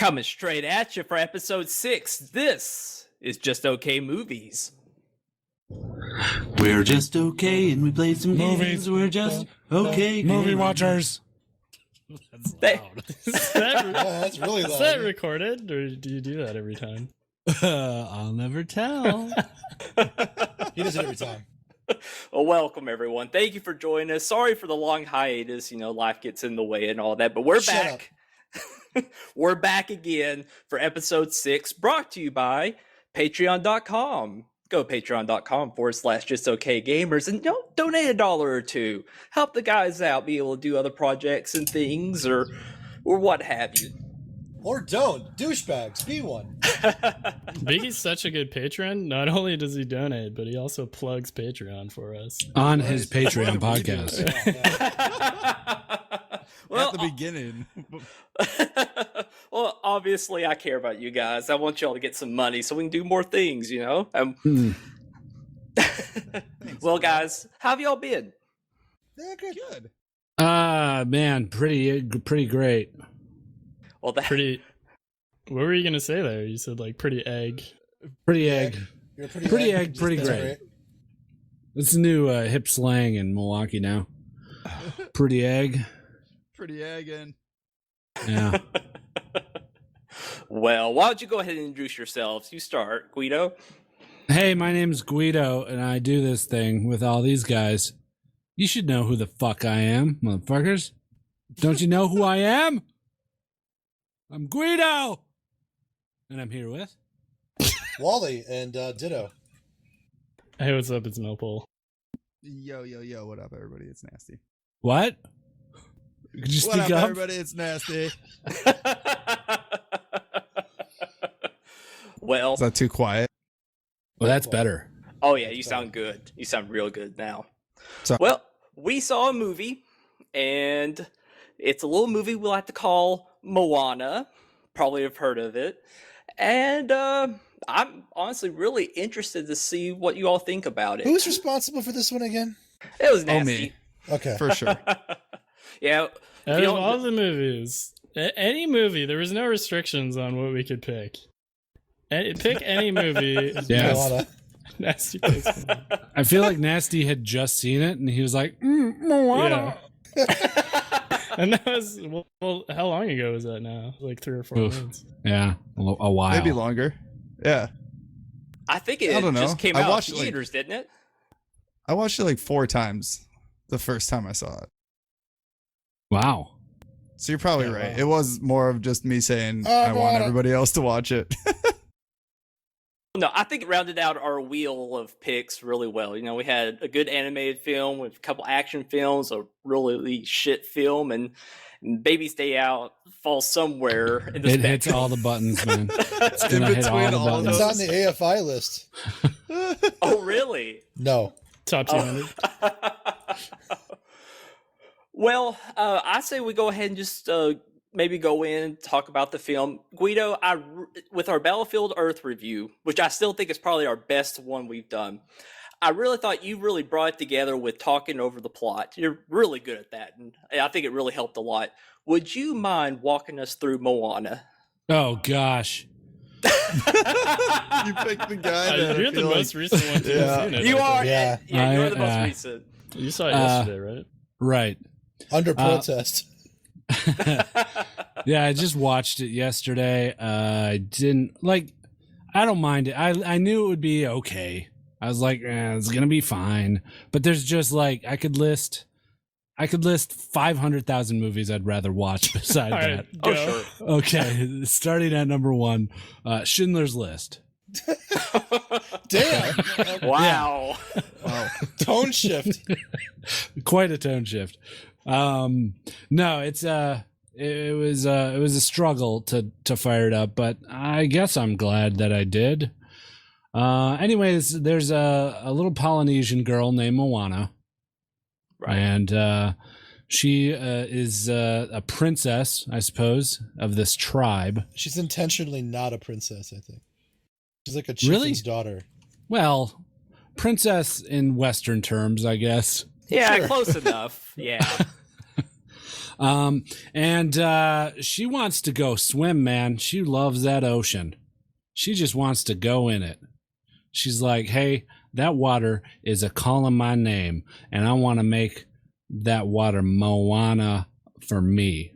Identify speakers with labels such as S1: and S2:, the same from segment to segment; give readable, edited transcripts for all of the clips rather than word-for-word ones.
S1: Coming straight at you for episode 6. This is Just Okay Movies.
S2: We're just okay and we play some movies. We're just okay.
S3: Movie watchers.
S4: That's loud.
S5: That's really loud.
S4: Is that recorded, or do you do that every time?
S2: I'll never tell.
S5: He does it every time.
S1: Well, welcome everyone. Thank you for joining us. Sorry for the long hiatus. You know, life gets in the way and all that, but we're back. We're back again for episode 6, brought to you by patreon.com. Go patreon.com/justokgamers and donate $1 or $2. Help the guys out, be able to do other projects and things or what have you.
S5: Or don't. Douchebags. Be one.
S4: Biggie's such a good patron. Not only does he donate, but he also plugs Patreon for us.
S3: On his Patreon podcast.
S1: Well,
S2: at the beginning.
S1: Well, obviously I care about you guys. I want y'all to get some money so we can do more things, you know? Well, guys, how have y'all been?
S5: Yeah, good.
S3: Man, pretty great.
S1: Well,
S4: Pretty. What were you gonna say there? You said like pretty egg.
S3: Pretty egg.
S5: You're
S3: Pretty egg, pretty great. It's new hip slang in Milwaukee now. Pretty egg.
S2: Pretty egging.
S3: Yeah.
S1: Well, why don't you go ahead and introduce yourselves? You start, Guido.
S3: Hey, my name's Guido, and I do this thing with all these guys. You should know who the fuck I am, motherfuckers. Don't you know who I am? I'm Guido! And I'm here with...
S5: Wally and Ditto.
S4: Hey, what's up? It's Millpole.
S2: Yo, what up, everybody? It's Nasty.
S3: What? Could you
S2: What
S3: speak
S2: up,
S3: up?
S2: everybody? It's Nasty.
S1: Well,
S2: Is that too quiet?
S3: Well, that's better.
S1: oh yeah, you sound good. You sound real good now.
S2: So-
S1: Well, we saw a movie, and it's a little movie we like to call Moana. Probably have heard of it. And I'm honestly really interested to see what you all think about it.
S5: Who's responsible for this one again?
S1: It was
S2: Oh,
S1: nasty.
S2: me.
S5: Okay.
S2: For sure.
S1: Yeah.
S4: Out
S1: you
S4: of
S1: don't-
S4: all the movies, any movie, there was no restrictions on what we could pick. Pick any movie.
S3: Yes.
S5: Moana.
S4: Nasty picks one.
S3: I feel like Nasty had just seen it, and he was like, Moana.
S4: And that was, well, how long ago was that now? Like 3 or 4
S3: Oof.
S4: months.
S3: Yeah, a while.
S2: Maybe longer. Yeah.
S1: I think
S2: I
S1: it
S2: don't know.
S1: just came
S2: I
S1: out
S2: watched
S1: in
S2: it, like-
S1: theaters, didn't it?
S2: I watched it like 4 times the first time I saw it.
S3: Wow.
S2: So you're probably
S5: Yeah,
S2: right.
S5: wow.
S2: It was more of just me saying
S5: Oh,
S2: I want
S5: Moana.
S2: everybody else to watch it.
S1: No, I think it rounded out our wheel of picks really well. You know, we had a good animated film with a couple action films, a really shit film, and Baby Stay Out falls somewhere in the
S3: It hits
S1: spectrum.
S3: all the buttons, man. It's
S2: In
S3: gonna hit all
S2: between
S3: the
S2: all of
S3: buttons.
S5: It's on the AFI list.
S1: Oh, really?
S5: No.
S4: Top 200.
S1: Well, I say we go ahead and just maybe go in and talk about the film. Guido, with our Battlefield Earth review, which I still think is probably our best one we've done, I really thought you really brought it together with talking over the plot. You're really good at that, and I think it really helped a lot. Would you mind walking us through Moana?
S3: Oh, gosh.
S2: You picked the guy that
S4: You're the most recent one to have seen it.
S1: You
S4: I
S1: are.
S4: think.
S5: Yeah.
S1: You're the most
S3: I-
S1: recent.
S4: You saw it yesterday, right?
S3: Right.
S5: Under protest.
S3: Yeah, I just watched it yesterday. I don't mind it. I knew it would be okay. I was like, it's gonna be fine. But there's just like I could list 500,000 movies I'd rather watch beside
S4: All
S3: that.
S4: right, go.
S1: Oh, sure.
S3: Okay, starting at number 1, Schindler's List.
S5: Damn.
S1: Wow.
S5: Tone shift.
S3: Quite a tone shift. No, it was a struggle to fire it up, but I guess I'm glad that I did. Anyways, there's a little Polynesian girl named Moana,
S1: Right.
S3: and she is a princess, I suppose, of this tribe.
S5: She's intentionally not a princess, I think. She's like a chieftain's
S3: Really?
S5: daughter.
S3: Well, princess in Western terms, I guess.
S1: Yeah,
S5: Sure.
S1: close enough. Yeah.
S3: And she wants to go swim, man. She loves that ocean. She just wants to go in it. She's like, hey, that water is a calling my name, and I want to make that water Moana for me.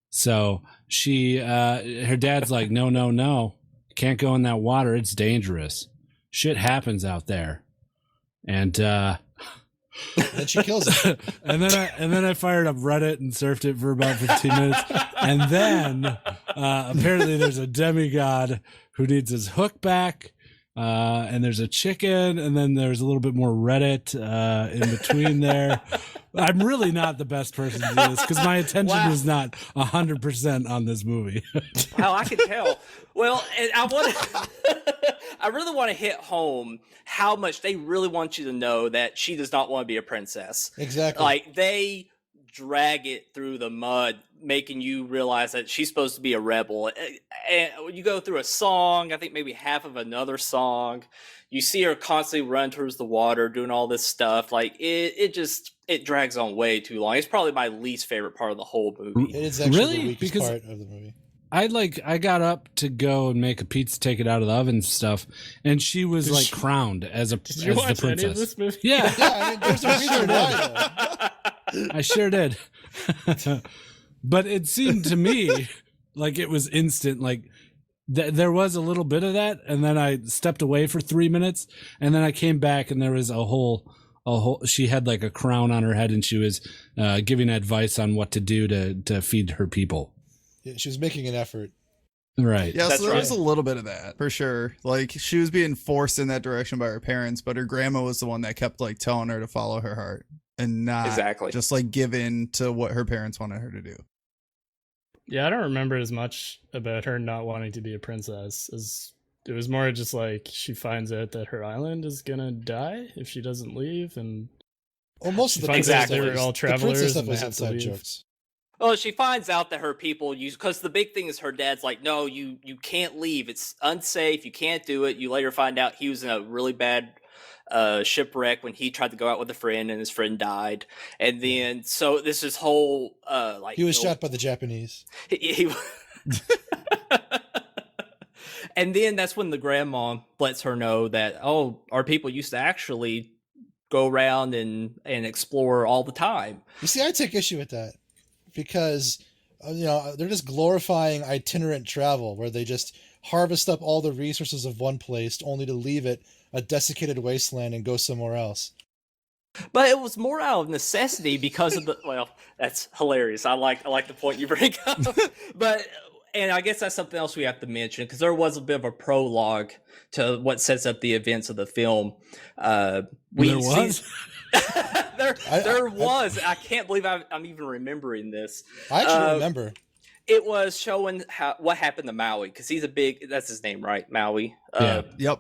S3: So she, her dad's like, no, can't go in that water. It's dangerous. Shit happens out there. And
S5: Then she kills it.
S3: and then I fired up Reddit and surfed it for about 15 minutes. And then apparently there's a demigod who needs his hook back. And there's a chicken, and then there's a little bit more Reddit in between there. I'm really not the best person to do this because my attention is not 100% on this movie.
S1: Wow, I can tell. Well, and I really want to hit home how much they really want you to know that she does not want to be a princess.
S5: Exactly.
S1: Like, they drag it through the mud, making you realize that she's supposed to be a rebel. And you go through a song, I think maybe half of another song, you see her constantly run towards the water, doing all this stuff. Like, it drags on way too long. It's probably my least favorite part of the whole movie.
S5: It is actually
S3: Really?
S5: the weakest
S3: Because-
S5: part of the movie.
S3: I got up to go and make a pizza, take it out of the oven and stuff, and she was like crowned as
S4: Did you
S3: the
S4: watch any
S3: princess.
S4: of this movie?
S3: Yeah,
S5: Yeah, I mean, there's a reason why, though.
S3: I sure did. But it seemed to me like it was instant. Like there was a little bit of that, and then I stepped away for 3 minutes, and then I came back, and there was a whole. She had like a crown on her head, and she was giving advice on what to do to feed her people.
S5: Yeah, she was making an effort.
S3: Right.
S2: Yeah,
S1: That's
S2: so there was
S1: right.
S2: a little bit of that for sure. Like she was being forced in that direction by her parents, but her grandma was the one that kept like telling her to follow her heart and not
S1: Exactly.
S2: just like give in to what her parents wanted her to do.
S4: Yeah, I don't remember as much about her not wanting to be a princess as it was more just like she finds out that her island is gonna die if she doesn't leave, and
S5: Well, most of
S4: she
S5: the
S4: finds
S1: Exactly.
S4: out they were all
S5: the princess
S4: travelers
S5: stuff
S4: and they
S5: was
S4: have to
S5: inside
S4: leave.
S5: jokes.
S1: Well, she finds out that her people use, because the big thing is her dad's like, no, you can't leave. It's unsafe. You can't do it. You later find out he was in a really bad shipwreck when he tried to go out with a friend and his friend died. And then, so this whole, like,
S5: He was
S1: you know,
S5: shot by the Japanese.
S1: he and then that's when the grandma lets her know that, oh, our people used to actually go around and explore all the time.
S5: You see, I take issue with that because they're just glorifying itinerant travel where they just harvest up all the resources of one place only to leave it a desiccated wasteland and go somewhere else.
S1: But it was more out of necessity because of the. Well, that's hilarious. I like the point you bring up. But and I guess that's something else we have to mention because there was a bit of a prologue to what sets up the events of the film.
S3: There was?
S1: there was. I can't believe I'm even remembering this.
S5: I actually remember.
S1: It was showing what happened to Maui because he's a big. That's his name, right? Maui.
S3: Yeah.
S2: Yep.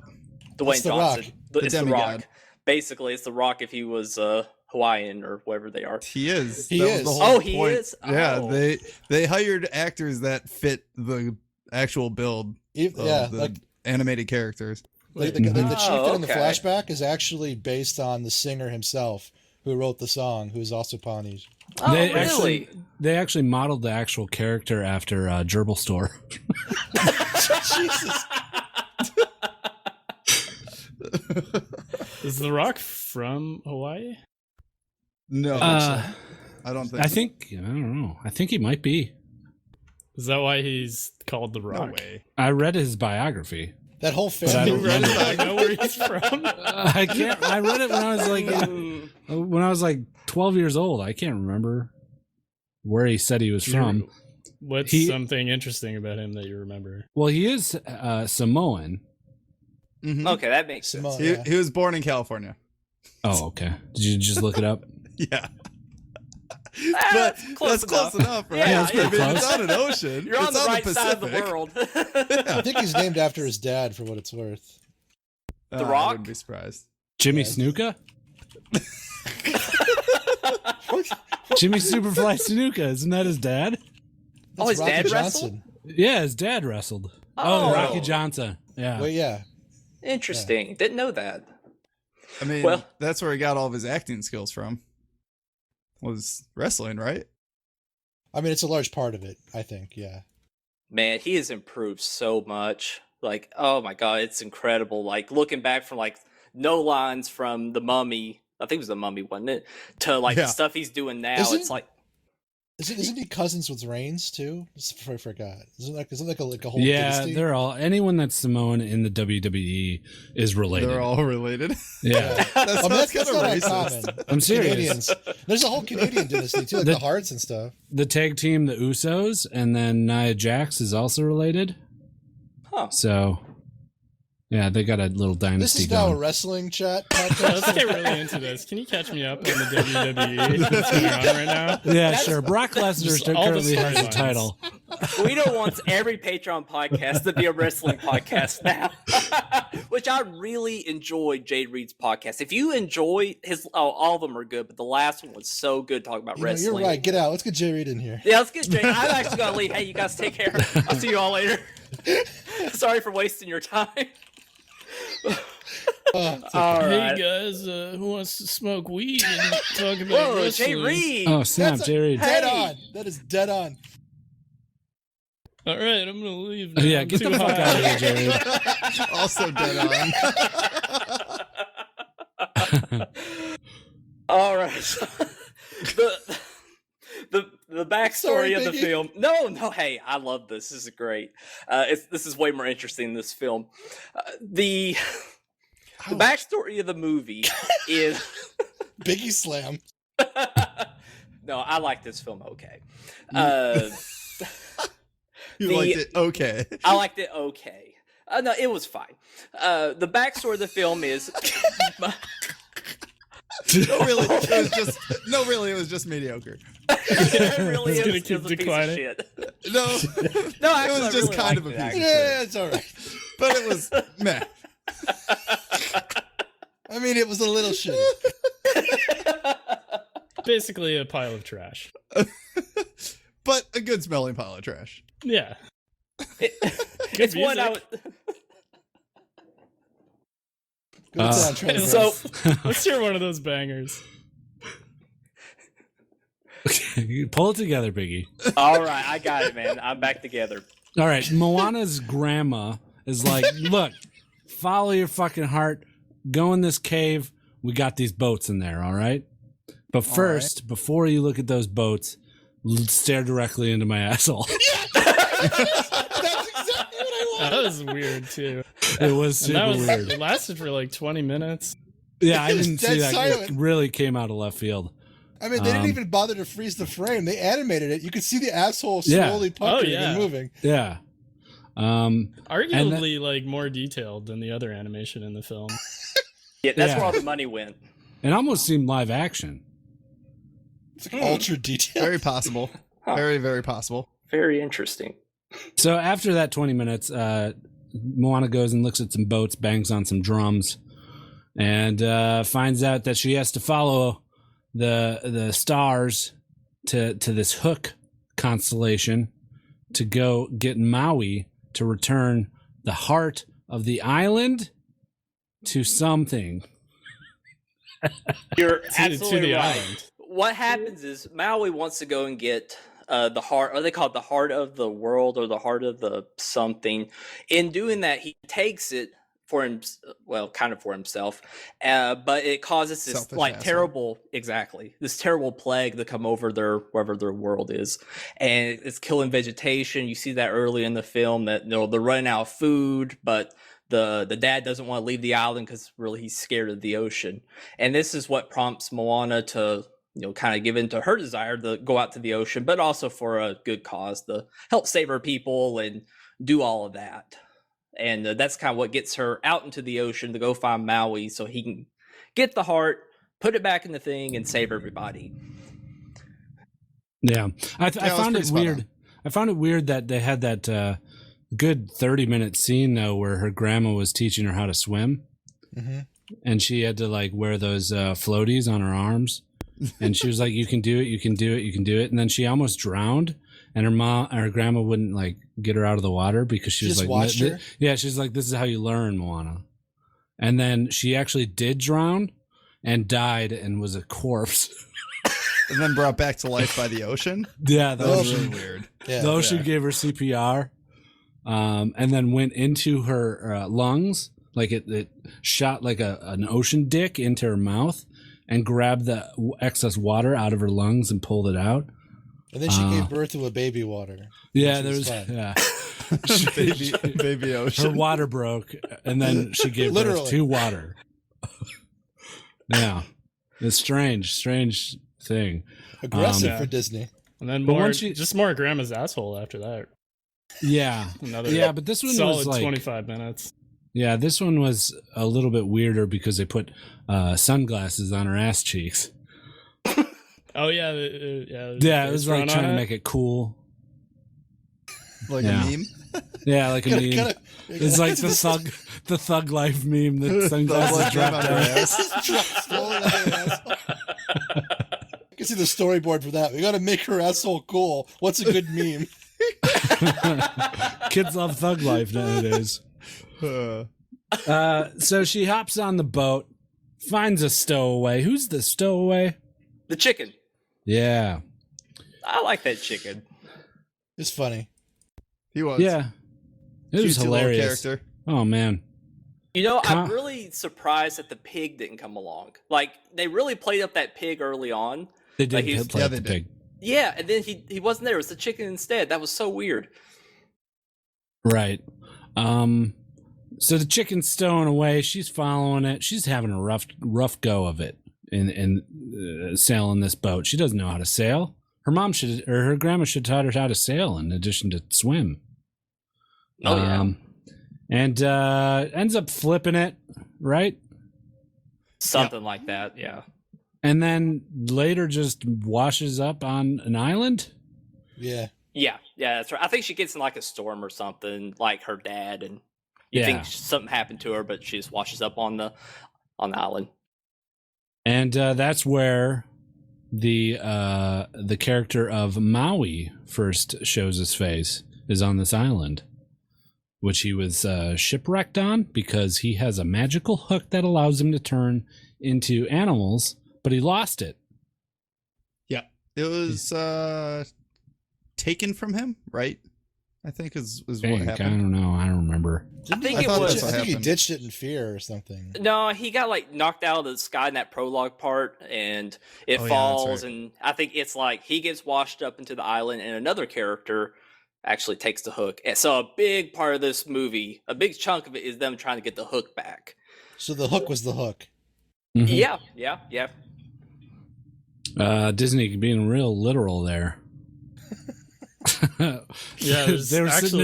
S1: Dwayne
S5: It's the
S1: Johnson.
S5: Rock.
S1: It's the
S2: demigod.
S1: Rock. Basically, it's the Rock if he was Hawaiian or whatever they are.
S2: He is.
S5: He
S2: That was
S5: is.
S2: the whole
S1: Oh, he
S2: point.
S1: is?
S2: Yeah,
S1: Oh.
S2: they hired actors that fit the actual build of
S5: Yeah,
S2: the animated characters.
S5: like the chief in the
S1: okay.
S5: flashback is actually based on the singer himself who wrote the song, who's also Pawnee.
S1: Oh,
S3: They
S1: really?
S3: They actually modeled the actual character after Gerbil Store.
S5: Jesus.
S4: Is The Rock from Hawaii?
S2: No,
S3: Uh,
S2: I don't think.
S3: I don't know. I think he might be.
S4: Is that why he's called The Rock?
S2: No way.
S3: I read his biography.
S5: That whole
S3: But I
S5: family.
S3: don't
S2: read
S3: remember.
S2: it.
S4: I know where he's from.
S3: I can't. I read it when I was like 12 years old. I can't remember where he said he was from.
S4: What's
S3: He-
S4: something interesting about him that you remember?
S3: Well, he is Samoan.
S2: Mhm.
S1: Okay, that makes sense.
S5: Simone,
S2: He,
S5: yeah.
S2: he was born in California.
S3: Oh, okay. Did you just look it up?
S2: Yeah,
S1: Ah,
S2: but
S1: close
S2: that's close enough, right?
S1: Yeah,
S3: that's pretty
S2: I mean, it's
S3: close.
S2: on an ocean.
S1: You're on
S2: It's
S1: the right
S2: the
S1: side of the
S2: Pacific.
S1: world.
S5: I think he's named after his dad, for what it's worth.
S1: The
S2: I
S1: Rock?
S2: wouldn't be surprised.
S3: Jimmy
S5: Yeah.
S3: Snuka? Jimmy Superfly Snuka. Isn't that his dad?
S1: Oh, his
S5: Rocky
S1: dad
S5: Johnson.
S3: Yeah, his dad wrestled.
S1: Oh.
S3: Rocky Johnson. Yeah.
S5: Well, yeah.
S1: Interesting. Didn't know that.
S2: I mean,
S1: Well-
S2: that's where he got all of his acting skills from. Was wrestling, right?
S5: I mean, it's a large part of it, I think. Yeah.
S1: Man, he has improved so much. Like, oh my god, it's incredible. Like looking back from like no lines from the Mummy, I think it was the Mummy, wasn't it? To like the
S2: Yeah.
S1: stuff he's doing now,
S5: Isn't-
S1: it's like
S5: Isn't he cousins with Reigns too? I forgot. Isn't like a whole
S3: Yeah,
S5: dynasty?
S3: they're all anyone that's Samoan in the WWE is related.
S2: They're all related.
S3: Yeah.
S2: That's,
S5: I mean,
S2: that's
S5: that's
S2: kind
S5: not
S2: of racist.
S5: uncommon.
S3: I'm serious.
S5: Canadians. There's a whole Canadian dynasty too, like
S3: The-
S5: the Harts and stuff.
S3: The tag team, the Usos, and then Nia Jax is also related.
S1: huh.
S3: So, yeah, they got a little
S5: This
S3: dynasty
S5: is now a
S3: going.
S5: wrestling chat
S4: Yeah,
S5: podcast.
S4: let's get really into this. Can you catch me up on the WWE that's going on right now?
S3: Yeah,
S1: That's-
S3: sure. Brock Lesnar
S4: Just all the
S3: currently has the
S4: storylines.
S3: title.
S1: Guido wants every Patreon podcast to be a wrestling podcast now, which I really enjoyed Jade Reed's podcast. If you enjoy his, all of them are good, but the last one was so good talking about
S5: You know,
S1: wrestling.
S5: you're right. Get out. Let's get Jay Reed in here.
S1: Yeah, let's get Jade. I'm actually gonna leave. Hey, you guys take care. I'll see you all later. Sorry for wasting your time. All
S4: Hey
S1: right.
S4: guys, who wants to smoke weed and talk about
S1: Whoa,
S4: wrestling?
S1: Jay Reed.
S3: Oh, snap,
S5: That's a-
S3: Jerry.
S5: Dead
S1: Hey!
S5: on. That is dead on.
S4: All right, I'm gonna leave. Now.
S3: Yeah,
S4: I'm
S3: get the
S4: too
S3: fuck
S4: high.
S3: out of here, Jerry.
S2: Also dead on.
S1: All right. So, the backstory
S5: Sorry,
S1: of the
S5: Biggie.
S1: film. No. Hey, I love this. This is great. This is way more interesting than this film. The backstory of the movie is.
S5: Biggie Slam.
S1: No, I like this film. Okay.
S2: You
S1: The-
S2: liked it? Okay.
S1: I liked it okay. No, it was fine. The backstory of the film is
S2: It was just mediocre.
S1: it really
S4: It's gonna
S1: is
S4: keep
S1: just a piece of
S4: declining.
S1: shit.
S2: No,
S1: No,
S2: it
S1: actually,
S2: was
S1: I
S2: just
S1: really
S2: kind of a
S1: liked it,
S2: piece of
S1: actually.
S2: shit.
S5: Yeah, it's all right.
S2: But it was meh.
S5: I mean, it was a little shitty.
S4: Basically, a pile of trash.
S2: But a good smelling pile of trash.
S4: Yeah,
S1: It's one I
S4: music.
S1: would.
S5: Good soundtrack.
S1: So
S4: Let's hear one of those bangers.
S3: Okay, pull it together, Biggie.
S1: all right, I got it, man. I'm back together.
S3: All right, Moana's grandma is like, look, follow your fucking heart. Go in this cave. We got these boats in there, all right? But first, before you look at those boats, stare directly into my asshole.
S5: That's exactly what I want.
S4: That was weird too.
S3: It was
S4: And
S3: super
S4: that was
S3: weird.
S4: it lasted for like 20 minutes.
S3: Yeah, I
S5: It was
S3: didn't see
S5: dead
S3: that.
S5: silent.
S3: It really came out of left field.
S5: I mean, they didn't
S3: Um,
S5: even bother to freeze the frame. They animated it. You could see the asshole
S3: Yeah.
S5: slowly puckering
S4: yeah.
S5: and moving.
S3: Yeah.
S4: Arguably, like more detailed than the other animation in the film.
S1: Yeah, that's
S3: Yeah.
S1: where all the money went.
S3: It almost seemed live action.
S5: It's like ultra detailed.
S2: Very possible.
S1: Huh.
S2: Very, very possible.
S1: Very interesting.
S3: So after that 20 minutes, Moana goes and looks at some boats, bangs on some drums, and finds out that she has to follow the stars to this hook constellation to go get Maui to return the heart of the island to something.
S1: You're
S4: To
S1: absolutely
S4: the
S1: right.
S4: island.
S1: What happens is Maui wants to go and get the heart, or they call it the heart of the world, or the heart of the something. In doing that, he takes it for him, well, kind of for himself, but it causes this
S2: Selfish
S1: like
S2: asshole.
S1: terrible, exactly, this terrible plague to come over their wherever their world is, and it's killing vegetation. You see that early in the film that they're running out of food, but the dad doesn't want to leave the island because really he's scared of the ocean, and this is what prompts Moana to kind of give in to her desire to go out to the ocean, but also for a good cause to help save her people and do all of that. And that's kind of what gets her out into the ocean to go find Maui so he can get the heart, put it back in the thing, and save everybody.
S3: Yeah, I
S2: Yeah, it was
S3: found
S2: pretty
S3: it
S2: spot
S3: weird.
S2: on.
S3: I found it weird that they had that good 30-minute scene though, where her grandma was teaching her how to swim,
S5: Mm-hmm.
S3: and she had to like wear those floaties on her arms, and she was like, "You can do it, you can do it, you can do it," and then she almost drowned, and her grandma wouldn't like get her out of the water because she
S5: She
S3: was
S5: just
S3: like,
S5: watched her?
S3: "Yeah," she's like, "This is how you learn, Moana," and then she actually did drown and died and was a corpse.
S2: and then brought back to life by the ocean.
S3: Yeah,
S2: That was really weird.
S5: Yeah.
S3: the ocean gave her CPR, and then went into her lungs. Like it shot like an ocean dick into her mouth and grabbed the excess water out of her lungs and pulled it out.
S5: And then she gave birth to a baby water.
S3: Yeah,
S5: which
S3: there was
S5: fun.
S3: yeah.
S2: Baby
S3: Her
S2: ocean.
S3: water broke, and then she gave birth
S5: Literally.
S3: to water. Yeah, it's strange thing.
S5: Aggressive
S4: Yeah.
S5: for Disney.
S4: And then
S3: But
S4: more,
S3: once you-
S4: just more grandma's asshole after that.
S3: Yeah,
S4: Another
S3: yeah, but this one
S4: solid
S3: was like
S4: 25 minutes.
S3: yeah, this one was a little bit weirder because they put sunglasses on her ass cheeks.
S4: Oh yeah,
S3: Yeah, it was like trying to make it cool.
S2: Like
S3: Yeah.
S2: a meme.
S3: Yeah, like a meme.
S5: Gotta-
S3: It's like the thug life meme. The sunglasses
S2: Like
S3: dropped
S2: on her
S3: down.
S2: ass.
S5: Slowly down her asshole. I can see the storyboard for that. We got to make her asshole cool. What's a good meme?
S3: Kids love thug life nowadays. So she hops on the boat, finds a stowaway. Who's the stowaway?
S1: The chicken.
S3: Yeah.
S1: I like that chicken.
S5: It's funny.
S2: He was.
S3: Yeah. It was
S2: Cutesy little
S3: hilarious.
S2: character.
S3: Oh, man.
S1: You know, I'm
S3: Huh.
S1: really surprised that the pig didn't come along. Like, they really played up that pig early on.
S3: They did
S1: Like he's-
S3: play
S2: Yeah,
S3: up
S2: they
S3: the
S2: did.
S3: pig.
S1: Yeah, and then he wasn't there. It was the chicken instead. That was so weird.
S3: Right. So the chicken's stowing away. She's following it. She's having a rough go of it in sailing this boat. She doesn't know how to sail. Her mom should, or her grandma should taught her how to sail in addition to swim.
S1: Oh, yeah.
S3: And ends up flipping it, right?
S1: Something like that, yeah.
S3: And then later just washes up on an island.
S5: Yeah.
S1: Yeah, that's right. I think she gets in like a storm or something, like her dad, and you
S3: Yeah.
S1: think something happened to her, but she just washes up on the island.
S3: And that's where the character of Maui first shows his face, is on this island, which he was shipwrecked on because he has a magical hook that allows him to turn into animals, but he lost it.
S2: Yeah. It was taken from him, right? I think is what
S3: I
S2: happened.
S3: don't know. I don't remember.
S1: I think
S2: I
S1: it
S2: thought
S1: was.
S2: that's what
S5: I think he
S2: happened.
S5: ditched it in fear or something.
S1: No, he got like knocked out of the sky in that prologue part, and it
S2: Oh, yeah, that's
S1: falls,
S2: right.
S1: and I think it's like he gets washed up into the island, and another character actually takes the hook. And so a big part of this movie, a big chunk of it, is them trying to get the hook back.
S5: So the hook was the hook.
S3: Mhm.
S1: Yeah.
S3: Disney being real literal there.
S4: Yeah, there's
S3: They were
S4: actually
S3: sitting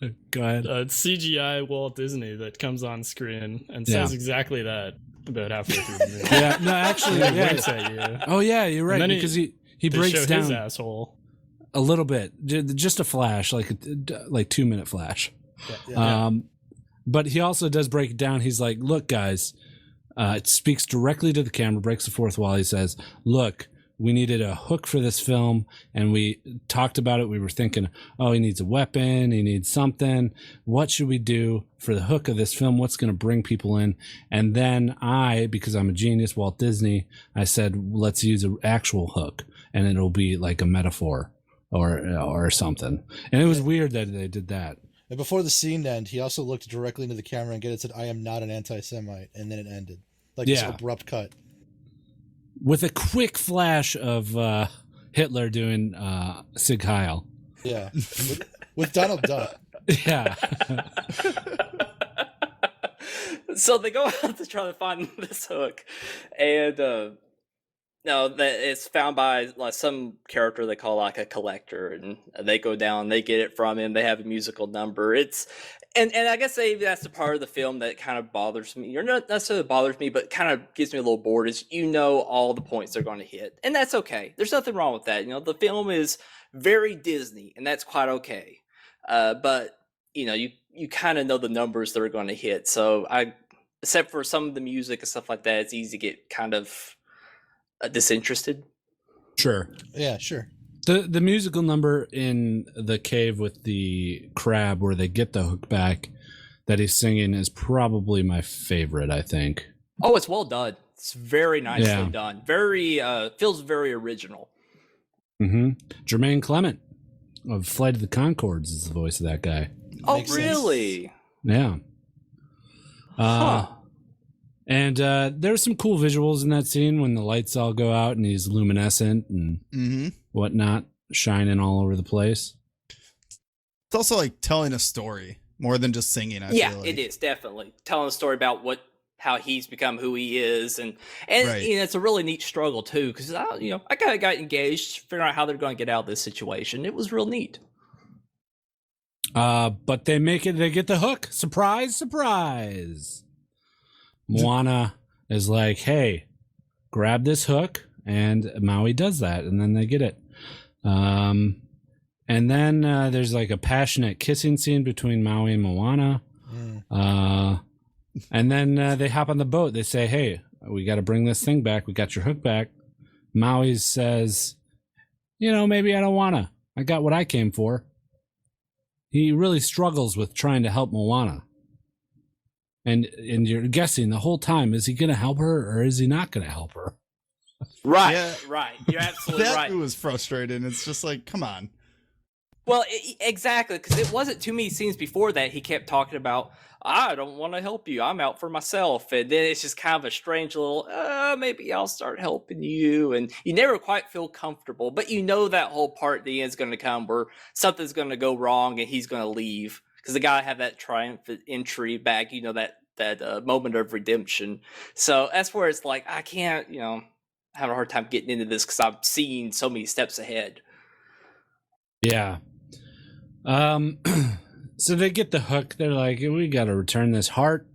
S3: there- Go ahead.
S4: CGI Walt Disney that comes on screen and
S3: Yeah.
S4: says exactly that about halfway through the movie.
S3: Yeah, no, actually,
S4: He
S3: yeah.
S4: winks at you.
S3: Oh yeah, you're right,
S4: then
S3: because he
S4: They
S3: breaks
S4: show
S3: down
S4: his asshole.
S3: a little bit, just a flash, like 2-minute flash.
S5: Yeah.
S3: But he also does break it down. He's like, "Look, guys," it speaks directly to the camera, breaks the fourth wall. He says, "Look, we needed a hook for this film, and we talked about it. We were thinking, oh, he needs a weapon, he needs something. What should we do for the hook of this film? What's going to bring people in?" And then because I'm a genius, Walt Disney, I said, let's use an actual hook, and it'll be like a metaphor or something. And it was weird that they did that.
S5: And before the scene ended, he also looked directly into the camera and said, "I am not an anti-Semite," and then it ended. Like this
S3: Yeah.
S5: abrupt cut.
S3: With a quick flash of Hitler doing Sig Heil.
S5: Yeah. with Donald Duck.
S3: Yeah.
S1: So they go out to try to find this hook, and no, that it's found by like some character they call like a collector, and they go down, they get it from him. They have a musical number. It's and I guess that's the part of the film that kind of bothers me. Or not necessarily bothers me, but kind of gets me a little bored. Is all the points they're going to hit, and that's okay. There's nothing wrong with that. The film is very Disney, and that's quite okay. But you kind of know the numbers they're going to hit. So except for some of the music and stuff like that, it's easy to get kind of disinterested.
S3: Sure.
S5: Yeah, sure.
S3: The musical number in the cave with the crab where they get the hook back that he's singing is probably my favorite, I think.
S1: Oh, it's well done. It's very nicely
S3: Yeah.
S1: done. Very feels very original.
S3: Jermaine Clement of Flight of the Conchords is the voice of that guy.
S1: Oh,
S5: Makes sense.
S1: really?
S3: Yeah. And there's some cool visuals in that scene when the lights all go out and he's luminescent and whatnot, shining all over the place.
S2: It's also like telling a story more than just singing. I
S1: Yeah,
S2: feel like.
S1: it is definitely telling a story about how he's become who he is, and
S2: Right.
S1: you know, it's a really neat struggle too, because I kind of got engaged, figuring out how they're going to get out of this situation. It was real neat.
S3: But they get the hook. Surprise, surprise. Moana is like, hey, grab this hook, and Maui does that, and then they get it. And then there's like a passionate kissing scene between Maui and Moana. And then they hop on the boat. They say, hey, we got to bring this thing back. We got your hook back. Maui says, maybe I don't want to. I got what I came for. He really struggles with trying to help Moana. And you're guessing the whole time, is he going to help her or is he not going to help her?
S1: Right,
S2: Yeah.
S1: right. You're absolutely
S2: That
S1: right.
S2: was frustrating. It's just like, come on.
S1: Well, exactly, because it wasn't too many scenes before that he kept talking about, I don't want to help you, I'm out for myself, and then it's just kind of a strange little, maybe I'll start helping you, and you never quite feel comfortable, but you know that whole part at the end is going to come where something's going to go wrong and he's going to leave, because the guy have that triumphant entry back, that moment of redemption. So that's where it's like, I can't, have a hard time getting into this because I'm seeing so many steps ahead.
S3: Yeah. So they get the hook. They're like, we got to return this heart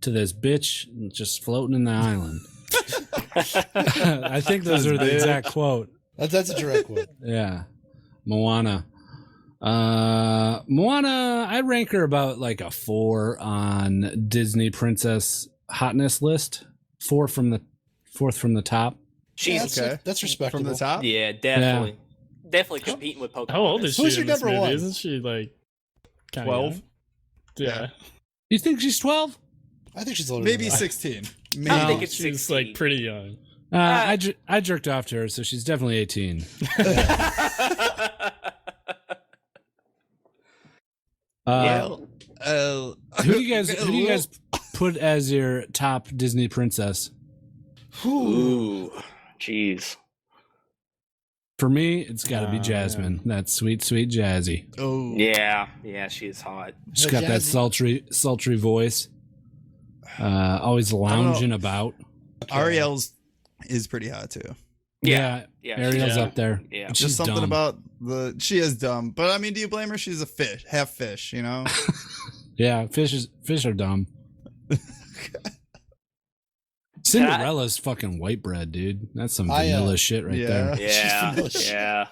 S3: to this bitch just floating in the island. I think those are the exact quote.
S5: That's a direct quote.
S3: Yeah. Moana. Moana, I rank her about like a 4 on Disney princess hotness list. Fourth from the top.
S1: She's
S2: Okay.
S5: That's respectable.
S2: From the top?
S1: Yeah, definitely. Definitely competing with Pocahontas.
S4: How old is she?
S5: Who's
S4: in
S5: your
S4: this
S5: number
S4: movie?
S5: one?
S4: Isn't she like
S2: 12?
S4: Yeah.
S3: You think she's 12?
S5: I think she's a little
S2: Maybe
S5: bit
S2: 16. Maybe.
S1: I think it's
S4: She's
S1: 16.
S4: like pretty young.
S3: I jerked off to her, so she's definitely 18. Who do you guys put as your top Disney princess?
S1: Ooh, jeez.
S3: For me, it's got to be
S4: Oh,
S3: Jasmine. That sweet, sweet Jazzy.
S2: Oh.
S1: Yeah, she is hot.
S3: She's
S5: The
S3: got that
S5: Jazzy-
S3: sultry voice. Always lounging about.
S2: Ariel's is pretty hot too.
S1: Yeah,
S3: Ariel's
S4: yeah.
S3: up there.
S1: Yeah.
S3: But
S2: Just
S3: she's
S2: something
S3: dumb.
S2: about she is dumb. But I mean, do you blame her? She's a fish, half fish, you know?
S3: Yeah, fish are dumb. Cinderella's fucking white bread, dude. That's some vanilla shit right
S2: yeah.
S3: there.
S1: Yeah,
S5: vanilla shit.
S1: yeah.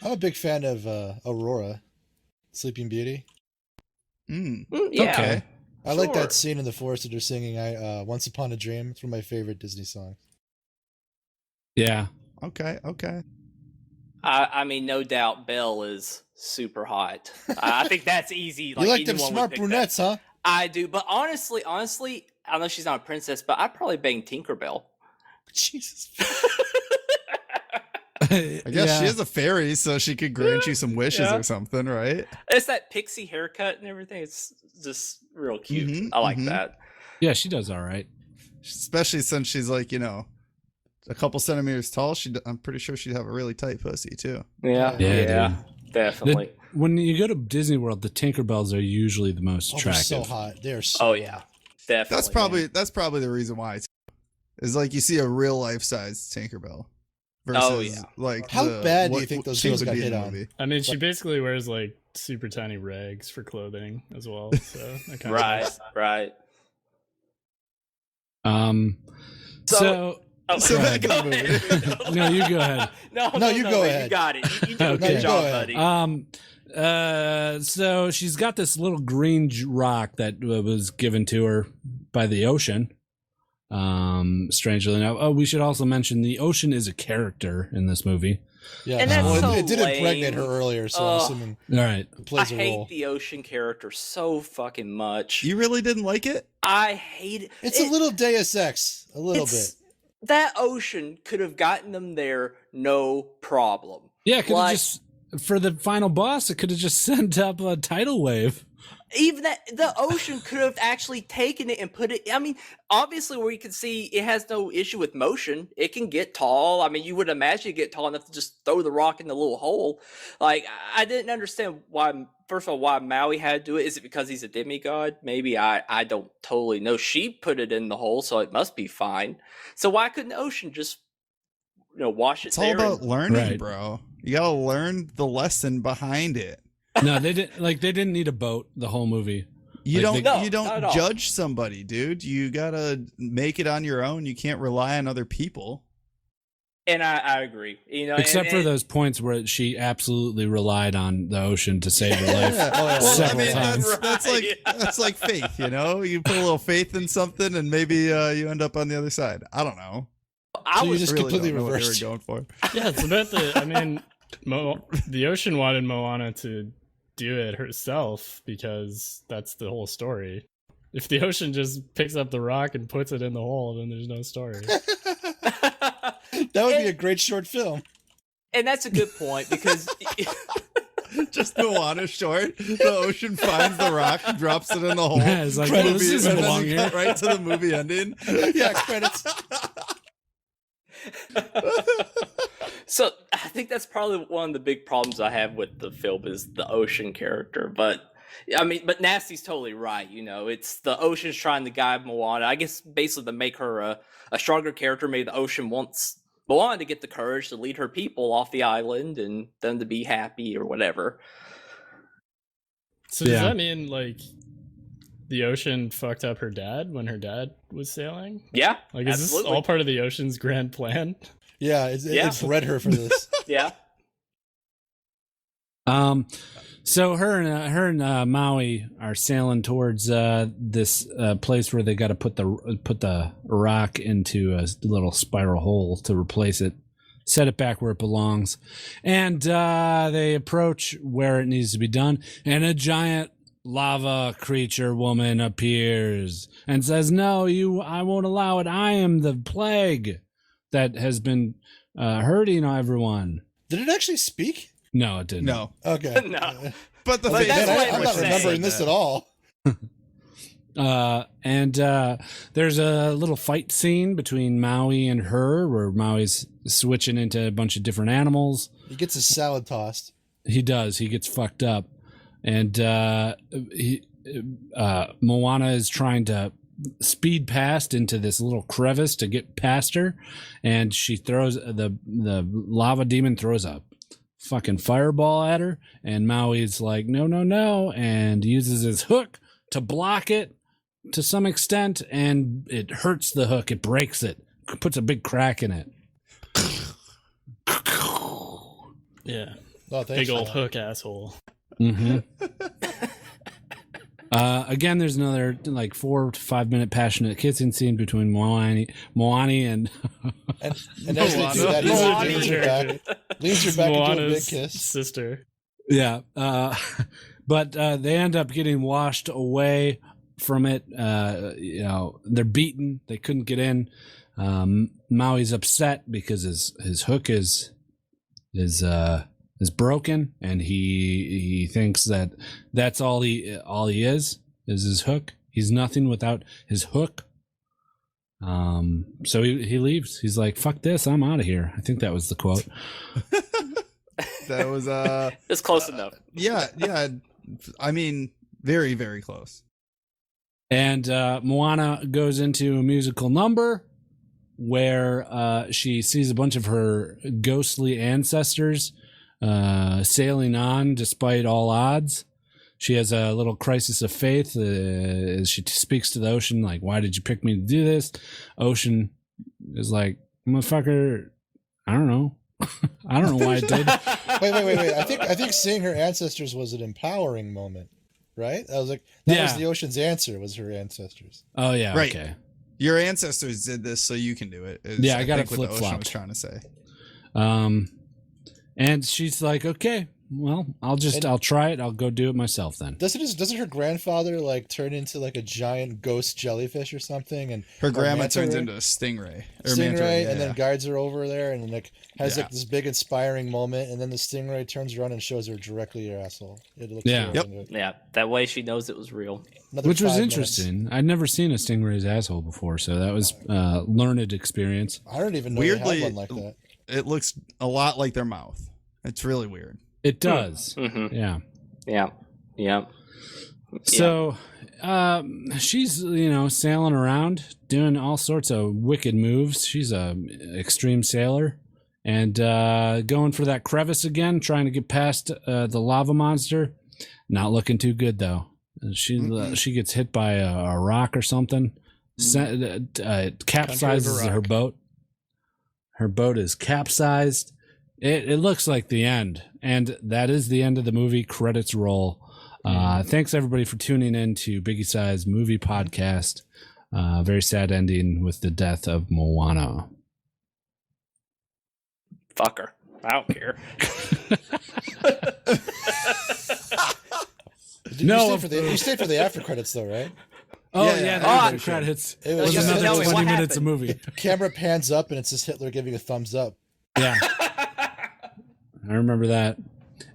S5: I'm a big fan of Aurora, Sleeping Beauty.
S1: Yeah.
S2: Okay.
S5: I like
S1: Sure.
S5: that scene in the forest that they're singing Once Upon a Dream. It's one of my favorite Disney songs.
S3: Yeah.
S2: Okay.
S1: I mean, no doubt Belle is super hot. I think that's easy.
S5: You like them
S1: anyone would
S5: smart
S1: pick
S5: brunettes,
S1: that.
S5: huh?
S1: I do, but honestly, I know she's not a princess, but I'd probably bang Tinkerbell.
S5: Jesus.
S2: I guess she is a fairy, so she could grant you some wishes
S1: Yeah.
S2: or something, right?
S1: It's that pixie haircut and everything. It's just real cute.
S2: Mhm,
S1: I like
S2: mhm.
S1: that.
S3: Yeah, she does all right.
S2: Especially since she's like, a couple centimeters tall. I'm pretty sure she'd have a really tight pussy too.
S1: Yeah,
S3: Yeah,
S1: definitely.
S3: When you go to Disney World, the Tinkerbells are usually the most
S5: Oh, they're
S3: attractive.
S5: so hot. They're so
S1: Oh yeah, definitely.
S2: That's probably the reason why. Is like you see a real life size Tinkerbell. Versus,
S1: Oh, yeah.
S2: like
S5: How bad do you
S2: what
S5: think those
S2: she
S5: girls
S2: would
S5: got
S2: be in
S5: hit
S2: the
S5: on?
S2: movie.
S4: I mean, she basically wears like super tiny rags for clothing as well. So that kind
S1: Right.
S3: So
S1: Oh,
S2: So
S1: go
S2: back to the
S1: ahead.
S3: no, you go ahead.
S5: No, you go
S1: wait,
S5: ahead.
S1: You got it. You did a
S3: Okay.
S1: good job,
S5: Go ahead.
S1: buddy.
S3: So she's got this little green rock that was given to her by the ocean. Strangely enough. Oh, we should also mention the ocean is a character in this movie.
S5: Yeah,
S1: And that's
S5: well,
S1: so
S5: it did impregnate her
S1: lame.
S5: earlier, so I'm assuming
S3: All right.
S5: it plays
S1: I
S5: a
S1: hate
S5: role.
S1: the ocean character so fucking much.
S2: You really didn't like it?
S1: I hate it.
S5: It's a little Deus Ex, a little bit.
S1: That ocean could have gotten them there, no problem.
S3: Yeah, could have
S1: Like-
S3: just for the final boss, it could have just sent up a tidal wave.
S1: Even that, the ocean could have actually taken it and put it. I mean, obviously, where you can see it has no issue with motion. It can get tall. I mean, you would imagine it get tall enough to just throw the rock in the little hole. Like, I didn't understand why. First of all, why Maui had to do it. Is it because he's a demigod? Maybe I don't totally know. She put it in the hole, so it must be fine. So why couldn't the ocean just wash it
S2: It's all
S1: there?
S2: about learning,
S3: Right.
S2: bro. You gotta learn the lesson behind it.
S3: No, they didn't. Like they didn't need a boat the whole movie.
S2: You
S3: Like,
S2: don't
S1: they-
S2: you
S1: No, not at
S2: don't
S1: all.
S2: judge somebody, dude. You gotta make it on your own. You can't rely on other people.
S1: And I agree.
S3: Except for
S1: and-
S3: those points where she absolutely relied on the ocean to save her life.
S2: Yeah.
S5: Oh, yeah.
S2: Well, I
S3: Several
S2: mean,
S3: times.
S2: that's like
S1: Right.
S2: that's like faith, you know. You put a little faith in something, and maybe you end up on the other side. I don't know.
S1: I
S5: So you
S1: was
S5: just
S2: I really
S5: completely
S2: don't know what they
S5: reversed.
S2: were going for.
S4: Yeah, it's about the. I mean, the ocean wanted Moana to do it herself because that's the whole story. If the ocean just picks up the rock and puts it in the hole, then there's no story.
S5: That would be a great short film.
S1: and that's a good point because
S2: Just Moana short. The ocean finds the rock, drops it in the hole.
S3: Yeah, it's like,
S2: Credits,
S3: well, this doesn't
S2: and then
S3: belong
S2: we
S3: here.
S2: cut right to the movie ending.
S5: Yeah, credits.
S1: So I think that's probably one of the big problems I have with the film is the ocean character. But I mean, but Nasty's totally right. It's the ocean's trying to guide Moana. I guess basically to make her a stronger character. Maybe the ocean wants Moana to get the courage to lead her people off the island and them to be happy or whatever.
S4: So does
S3: Yeah.
S4: that mean like the ocean fucked up her dad when her dad was sailing?
S1: Yeah,
S4: Like, is
S1: absolutely.
S4: this all part of the ocean's grand plan?
S5: Yeah, it's bred her for this.
S1: Yeah.
S3: So her and Maui are sailing towards this place where they got to put the rock into a little spiral hole to replace it, set it back where it belongs, and they approach where it needs to be done, and a giant lava creature woman appears and says, "No, I won't allow it. I am the plague that has been hurting everyone."
S5: Did it actually speak?
S3: No, it didn't.
S2: No,
S5: Okay.
S1: No.
S2: but the
S1: But
S2: face
S1: that's
S5: Man,
S1: what
S5: I'm
S1: we're
S5: not
S1: saying.
S5: remembering this at all.
S3: And there's a little fight scene between Maui and her where Maui's switching into a bunch of different animals.
S5: He gets his salad tossed.
S3: He does. He gets fucked up. And Moana is trying to speed past into this little crevice to get past her. And she throws the lava demon throws a fucking fireball at her. And Maui's like, no, no, no. And uses his hook to block it to some extent. And it hurts the hook. It breaks it. Puts a big crack in it.
S4: Yeah.
S5: Oh, thanks
S4: Big
S5: for
S4: old
S5: that.
S4: hook asshole.
S3: Mm-hmm. Again, there's another like 4 to 5 minute passionate kissing scene between Moana and
S5: And as they do that, he
S1: Moana.
S5: leans her back, leans her back into a big
S4: Moana's
S5: kiss.
S4: sister.
S3: yeah. But they end up getting washed away from it. They're beaten. They couldn't get in. Maui's upset because his hook is broken, and he thinks that's all he is his hook. He's nothing without his hook. So he leaves. He's like, "Fuck this! I'm out of here." I think that was the quote.
S2: that was
S1: It's close enough.
S2: yeah. I mean, very, very close.
S3: And Moana goes into a musical number where she sees a bunch of her ghostly ancestors sailing on despite all odds. She has a little crisis of faith as she speaks to the ocean, like, "Why did you pick me to do this?" Ocean is like, "Motherfucker, I don't know. I don't know why I did."
S5: Wait. I think seeing her ancestors was an empowering moment, right? I was like, that was
S3: Yeah.
S5: the ocean's answer, was her ancestors.
S3: Oh yeah,
S2: Right.
S3: okay.
S2: Your ancestors did this, so you can do it.
S3: Yeah, I got
S2: think
S3: it
S2: what the ocean
S3: flip-flopped.
S2: was trying to say.
S3: And she's like, okay, well, I'll try it. I'll go do it myself then.
S5: Doesn't her grandfather like turn into like a giant ghost jellyfish or something? And
S2: Her grandma
S5: manta
S2: turns
S5: ray?
S2: into a stingray. Or
S5: Stingray,
S2: manta ray,
S5: and then
S2: yeah.
S5: guides her over there, and like has
S2: Yeah.
S5: like this big inspiring moment, and then the stingray turns around and shows her directly your asshole. It looks
S3: Yeah.
S5: real.
S2: Yep.
S5: And
S1: Yeah, that way she knows it was real.
S5: another
S3: Which was
S5: 5 minutes.
S3: interesting. I'd never seen a stingray's asshole before, so that was learned experience.
S5: I don't even know
S2: Weirdly,
S5: they had one like that.
S2: It looks a lot like their mouth. It's really weird.
S3: It does.
S1: Mm-hmm.
S3: Yeah.
S1: Yeah.
S3: So she's, sailing around doing all sorts of wicked moves. She's a extreme sailor and going for that crevice again, trying to get past the lava monster. Not looking too good though. She gets hit by a rock or something. Capsizes her boat. Her boat is capsized. It looks like the end, and that is the end of the movie. Credits roll. Thanks everybody for tuning in to Biggie Size Movie Podcast. Very sad ending with the death of Moana.
S1: Fuck her. I don't care.
S3: No,
S5: You stayed for the after credits though, right?
S3: Oh
S2: Yeah,
S3: yeah,
S2: yeah,
S3: the credits.
S5: It
S3: It was
S5: just-
S3: another
S1: tell me
S3: 20
S1: what
S3: minutes of
S1: happened.
S3: movie.
S5: Camera pans up and it's just Hitler giving a thumbs up.
S3: Yeah, I remember that.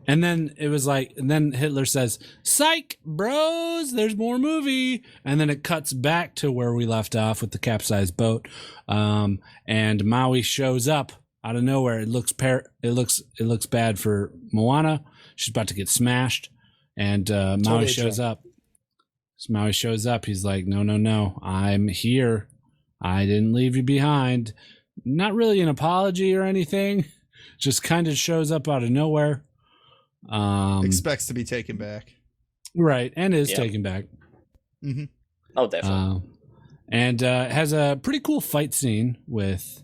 S3: And then it was like, and then Hitler says, "Psych, bros, there's more movie." And then it cuts back to where we left off with the capsized boat. And Maui shows up out of nowhere. It looks bad for Moana. She's about to get smashed. And Maui
S5: Totally
S3: shows
S5: true.
S3: up. So Maui shows up. He's like, no, I'm here. I didn't leave you behind. Not really an apology or anything. Just kind of shows up out of nowhere.
S2: Expects to be taken back.
S3: Right, and is
S1: Yeah.
S3: taken back.
S1: Oh, definitely.
S3: And has a pretty cool fight scene with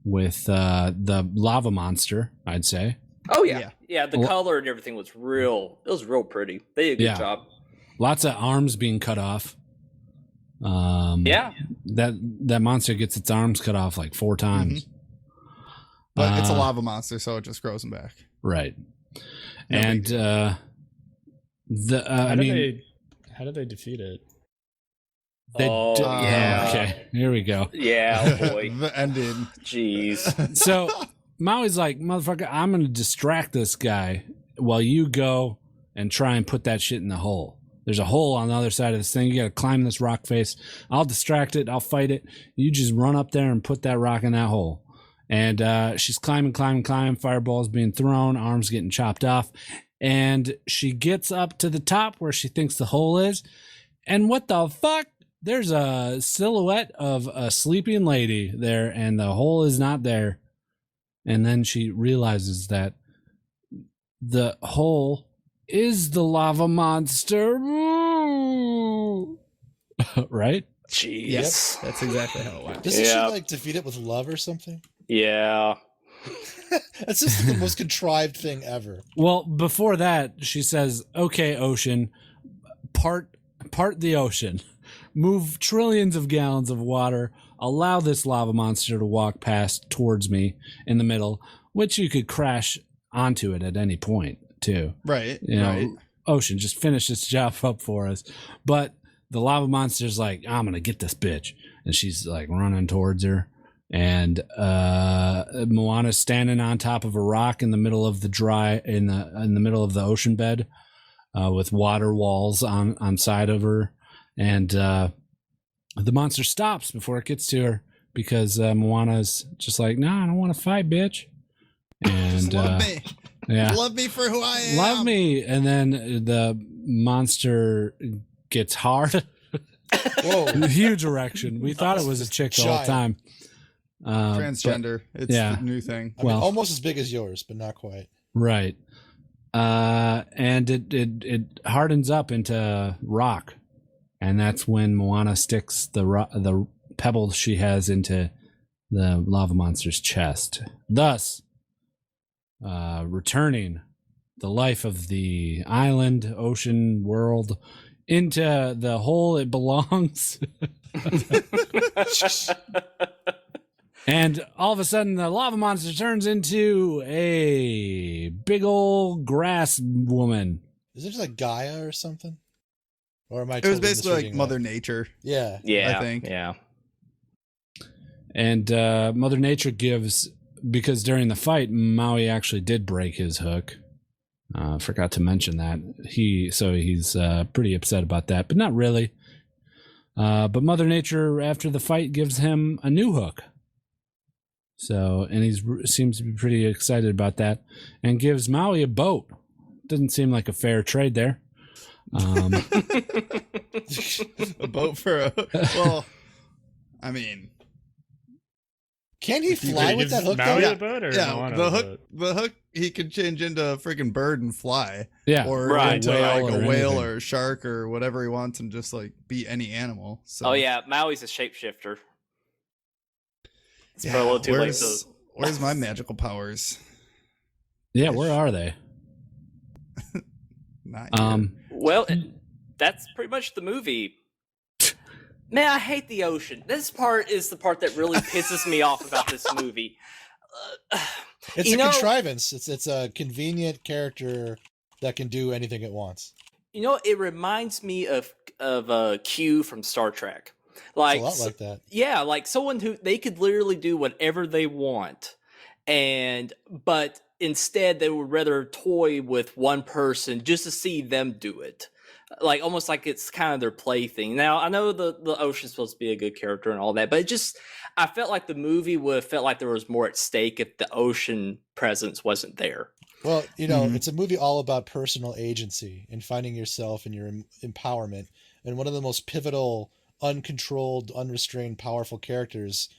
S3: the lava monster, I'd say.
S1: Oh yeah,
S2: Yeah.
S1: yeah. The color and everything was real. It was real pretty. They did a good
S3: Yeah.
S1: job.
S3: Lots of arms being cut off.
S1: Yeah,
S3: That monster gets its arms cut off like 4 times.
S2: But it's a lava monster, so it just grows them back.
S3: Right.
S2: No
S3: And
S2: big deal.
S3: I mean,
S4: How did they defeat it?
S1: Oh, yeah.
S3: Okay, here we go.
S1: yeah. Oh boy,
S2: The ending.
S1: jeez.
S3: So Maui's like, motherfucker, I'm gonna distract this guy while you go and try and put that shit in the hole. There's a hole on the other side of this thing. You gotta climb this rock face. I'll distract it. I'll fight it. You just run up there and put that rock in that hole. And she's climbing. Fireballs being thrown. Arms getting chopped off. And she gets up to the top where she thinks the hole is. And what the fuck? There's a silhouette of a sleeping lady there, and the hole is not there. And then she realizes that the hole is the lava monster. Right?
S1: Jeez.
S2: That's exactly how it went.
S5: Doesn't
S1: Yeah.
S5: she like defeat it with love or something?
S1: Yeah.
S5: That's just the most contrived thing ever.
S3: Well, before that, she says, "Okay, ocean, part the ocean. Move trillions of gallons of water. Allow this lava monster to walk past towards me in the middle, which you could crash onto it at any point, too.
S2: Right.
S3: You know,
S2: Right.
S3: ocean, just finish this job up for us." But the lava monster's like, "I'm gonna get this bitch," and she's like running towards her. And Moana's standing on top of a rock in the middle of the in the middle of the ocean bed, with water walls on side of her. And the monster stops before it gets to her because Moana's just like, "No, I don't want to fight, bitch." And
S2: Just love me.
S3: yeah,
S2: Love me for who I am.
S3: love me. And then the monster gets hard.
S5: Whoa.
S3: Huge erection. We thought it was a chick the whole
S5: Giant.
S3: time.
S2: Transgender. It's
S3: yeah.
S2: the new thing.
S5: I mean,
S3: Well-
S5: almost as big as yours, but not quite.
S3: Right. And it hardens up into rock. And that's when Moana sticks the pebble she has into the lava monster's chest, thus returning the life of the island, ocean, world into the hole it belongs. And all of a sudden, the lava monster turns into a big old grass woman.
S5: Is it just like Gaia or something? Or am I?
S2: It was
S5: totally
S2: basically like
S5: misreading
S2: Mother
S5: that?
S2: Nature.
S5: Yeah.
S1: Yeah,
S2: I think.
S1: Yeah.
S3: And Mother Nature gives, because during the fight, Maui actually did break his hook. Forgot to mention that. He's pretty upset about that, but not really. But Mother Nature, after the fight, gives him a new hook. So, and he seems to be pretty excited about that, and gives Maui a boat. Doesn't seem like a fair trade there.
S2: A boat for a well, I mean,
S5: Can he fly
S4: Wait,
S5: with that
S4: gives
S5: hook
S4: Maui
S5: though?
S4: a boat or
S2: yeah,
S4: Moana
S2: the
S4: a
S2: hook,
S4: boat?
S2: the hook, he could change into a freaking bird and fly,
S3: Yeah,
S2: or
S1: Right.
S2: into
S3: Whale
S2: like a
S3: or
S2: whale
S3: anything.
S2: or a shark or whatever he wants, and just like be any animal. So
S1: Oh yeah, Maui's a shapeshifter. It's
S2: yeah,
S1: probably a little too late to.
S2: where's my magical powers?
S3: Yeah, where are they?
S2: Not here.
S1: Well, that's pretty much the movie. Man, I hate the ocean. This part is the part that really pisses me off about this movie.
S5: It's
S1: You
S5: a
S1: know-
S5: contrivance. It's a convenient character that can do anything it wants.
S1: You know, it reminds me of Q from Star Trek.
S5: It's
S1: Like,
S5: a lot like that.
S1: yeah, like someone who they could literally do whatever they want, but instead they would rather toy with one person just to see them do it. Like almost like it's kind of their plaything. Now I know the ocean's supposed to be a good character and all that, but it just I felt like the movie would have felt like there was more at stake if the ocean presence wasn't there.
S5: Well, you know,
S2: Mhm.
S5: it's a movie all about personal agency and finding yourself and your empowerment. And one of the most pivotal, uncontrolled, unrestrained, powerful characters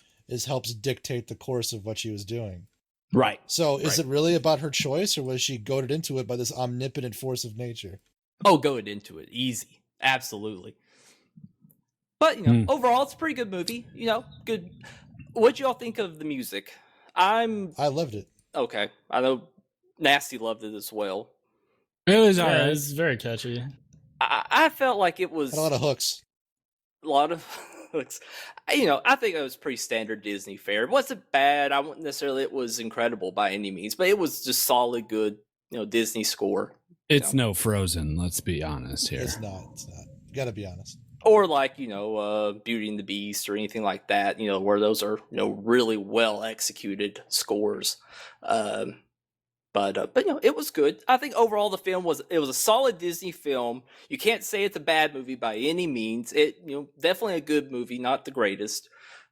S5: helps dictate the course of what she was doing.
S1: Right.
S5: So, is
S1: Right.
S5: it really about her choice, or was she goaded into it by this omnipotent force of nature?
S1: Oh, going into it easy, absolutely. But you know, overall, it's a pretty good movie. You know, good. What y'all think of the music?
S5: I loved it.
S1: Okay. I know Nasty loved it as well.
S3: It was
S4: Yeah,
S3: alright.
S4: it's very catchy.
S1: I felt like it was
S5: Had a lot of hooks.
S1: a lot of looks. You know, I think it was pretty standard Disney fare. It wasn't bad. I wouldn't necessarily it was incredible by any means, but it was just solid, good. You know, Disney score.
S3: It's no Frozen. Let's be honest here.
S5: It's not. It's not. You got to be honest.
S1: Or like, you know, Beauty and the Beast or anything like that, you know, where those are, you know, really well executed scores. But you know, it was good. I think overall the film was a solid Disney film. You can't say it's a bad movie by any means. It, you know, definitely a good movie, not the greatest.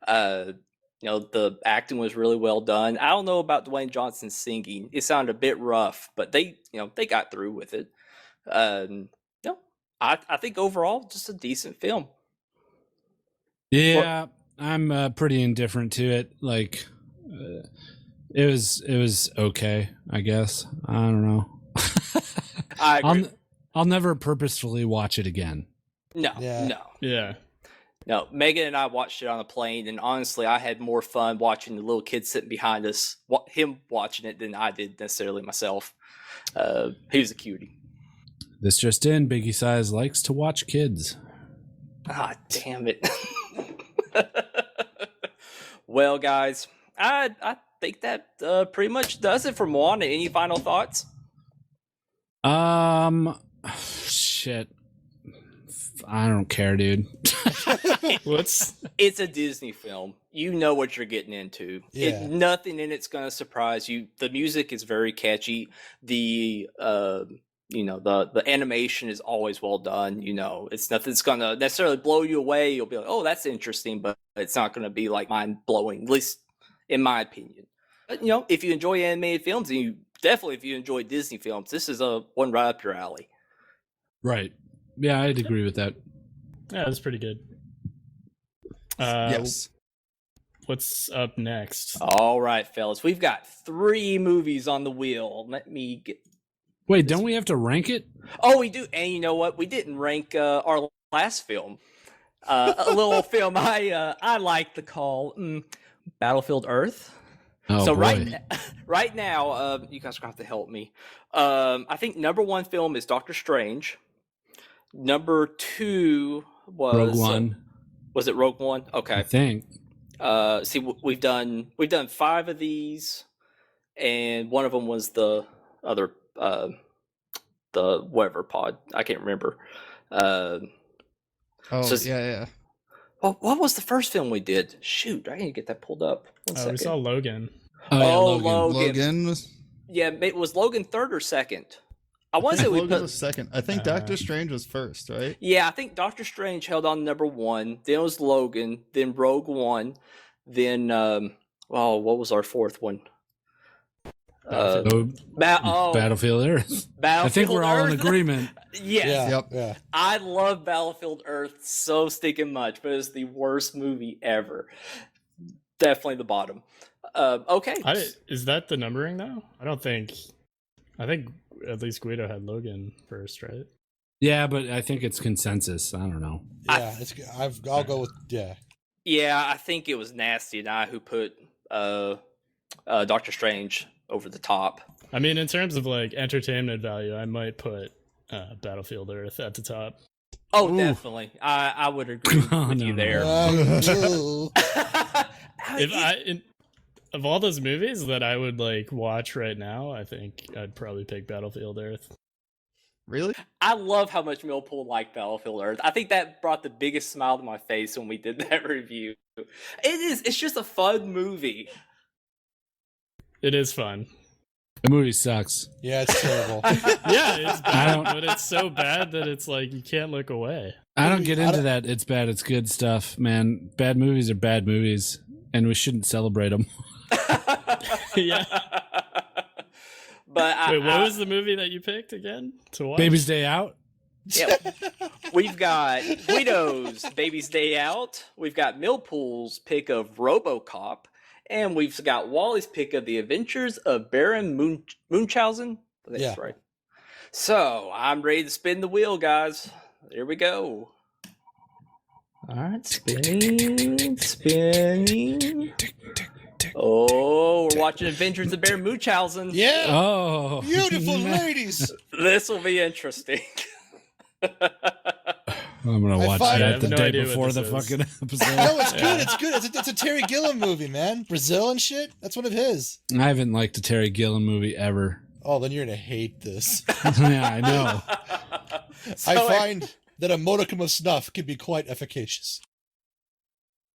S1: You know, the acting was really well done. I don't know about Dwayne Johnson singing. It sounded a bit rough, but they, you know, they got through with it. You know, I think overall just a decent film.
S3: Yeah, I'm pretty indifferent to it. Like, it was okay, I guess. I don't know.
S1: I agree.
S3: I'll never purposefully watch it again.
S1: No,
S5: Yeah.
S1: no.
S4: Yeah.
S1: No, Megan and I watched it on a plane, and honestly, I had more fun watching the little kid sitting behind us, him watching it, than I did necessarily myself. He was a cutie.
S3: This just in: Biggie Size likes to watch kids.
S1: Ah, damn it. Well, guys, I think that pretty much does it for Moana. Any final thoughts?
S3: Shit. I don't care, dude.
S1: It's a Disney film. You know what you're getting into.
S5: Yeah.
S1: Nothing in it's going to surprise you. The music is very catchy. The you know, the animation is always well done. You know, it's nothing's going to necessarily blow you away. You'll be like, oh, that's interesting, but it's not going to be like mind blowing, at least in my opinion. But you know, if you enjoy animated films, and you definitely if you enjoy Disney films, this is a one right up your alley.
S3: Right. Yeah, I'd agree with that.
S4: Yeah, that's pretty good.
S2: Yes.
S4: What's up next?
S1: All right, fellas, we've got 3 movies on the wheel. Let me get.
S3: Wait, don't we have to rank it?
S1: Oh, we do, and you know what? We didn't rank our last film. A little film I like to call Battlefield Earth.
S3: Oh,
S1: So
S3: boy.
S1: right now, you guys are gonna have to help me. I think number 1 film is Doctor Strange. Number 2 was
S3: Rogue One.
S1: Was it Rogue One?
S3: I
S1: Okay.
S3: think.
S1: See, we've done 5 of these, and one of them was the other the whatever pod. I can't remember.
S2: Oh,
S1: So-
S2: yeah.
S1: What was the first film we did? Shoot, I need to get that pulled up. One
S4: We
S1: second.
S4: saw Logan.
S3: Oh, yeah,
S1: Oh,
S3: Logan.
S1: Logan.
S2: Logan was.
S1: Yeah, it was Logan third or second. I want
S2: I
S1: to say
S2: think
S1: we
S2: Logan
S1: put.
S2: was second. I think Doctor Strange was first, right?
S1: Yeah, I think Doctor Strange held on to number 1. Then it was Logan. Then Rogue One. Then what was our fourth one?
S3: Oh, Battlefield Earth. I think we're all in
S1: Earth.
S3: agreement.
S1: Yes.
S5: Yeah.
S2: Yep.
S5: Yeah.
S1: I love Battlefield Earth so stinking much, but it's the worst movie ever. Definitely the bottom. Okay.
S4: Is that the numbering though? I think at least Guido had Logan first, right?
S3: Yeah, but I think it's consensus. I don't know.
S5: Yeah. I'll go with yeah.
S1: Yeah, I think it was Nasty and I who put Doctor Strange over the top.
S4: I mean, in terms of like entertainment value, I might put Battlefield Earth at the top.
S1: Oh,
S2: Ooh.
S1: definitely. I would agree with you there.
S5: Ooh.
S4: Of all those movies that I would like watch right now, I think I'd probably pick Battlefield Earth.
S2: Really?
S1: I love how much Millpool liked Battlefield Earth. I think that brought the biggest smile to my face when we did that review. It's just a fun movie.
S4: It is fun.
S3: The movie sucks.
S5: Yeah, it's terrible.
S4: Yeah, it's
S3: I
S4: bad,
S3: don't-
S4: but it's so bad that it's like you can't look away.
S3: I don't get
S5: I
S3: into
S5: don't-
S3: that. It's bad. It's good stuff, man. Bad movies are bad movies, and we shouldn't celebrate them.
S4: Yeah.
S1: But
S4: Wait, what was the movie that you picked again to watch?
S3: Baby's Day Out.
S1: Yeah, we've got Guido's Baby's Day Out. We've got Millpool's pick of RoboCop. And we've got Wally's pick of The Adventures of Baron Munchausen. I think that's
S5: Yeah.
S1: right. So, I'm ready to spin the wheel, guys. Here we go. All right, spinning. Oh, we're watching Adventures of Baron Munchausen.
S5: Yeah.
S3: Oh,
S5: Beautiful ladies.
S1: This will be interesting.
S3: I'm gonna
S5: I
S3: watch
S5: find- I
S3: that
S4: have
S3: the
S4: no
S3: day
S4: idea what
S3: before the
S4: this is.
S3: fucking episode.
S5: No, it's good. It's good. It's a Terry Gilliam movie, man. Brazil and shit. That's one of his.
S3: I haven't liked a Terry Gilliam movie ever.
S5: Oh, then you're gonna hate this.
S3: Yeah, I know.
S5: I find that a modicum of snuff can be quite efficacious.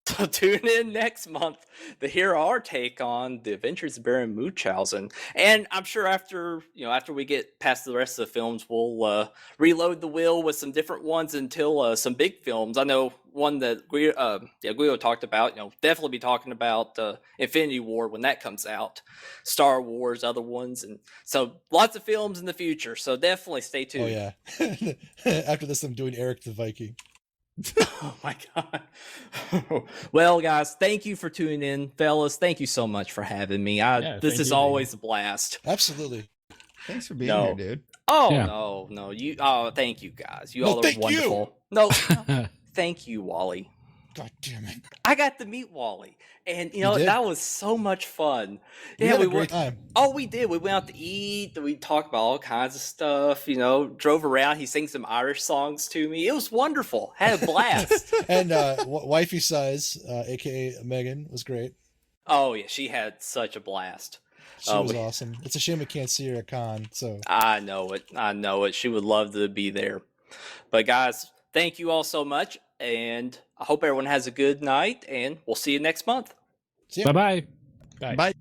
S1: So tune in next month to hear our take on The Adventures of Baron Munchausen. And I'm sure after we get past the rest of the films, we'll reload the wheel with some different ones until some big films. I know one that Guido talked about, definitely be talking about Infinity War when that comes out, Star Wars, other ones. And so lots of films in the future. So definitely stay tuned.
S5: Oh yeah. After this, I'm doing Eric the Viking.
S1: Oh my god. Well, guys, thank you for tuning in. Fellas, thank you so much for having me.
S4: Yeah,
S1: This
S4: thank
S1: is
S4: you,
S1: always a blast.
S5: Absolutely.
S2: Thanks for being
S1: No.
S2: here, dude.
S1: Oh,
S3: Yeah.
S1: no. Thank you guys. You
S5: No,
S1: all are
S5: thank you.
S1: wonderful. No, thank you, Wally.
S5: God damn it.
S1: I got to meet Wally. And
S5: You did?
S1: that was so much fun.
S5: We
S1: Yeah,
S5: had
S1: we
S5: a great
S1: went.
S5: time.
S1: Oh, we did. We went out to eat. We talked about all kinds of stuff. Drove around. He sang some Irish songs to me. It was wonderful. Had a blast.
S5: And wifey size, aka Megan, was great.
S1: Oh yeah, she had such a blast.
S5: She
S1: Oh,
S5: was
S1: we-
S5: awesome. It's a shame we can't see her at con. So
S1: I know it. She would love to be there. But guys, thank you all so much, and I hope everyone has a good night, and we'll see you next month.
S5: see ya.
S3: Bye bye.
S4: Bye.
S2: Bye.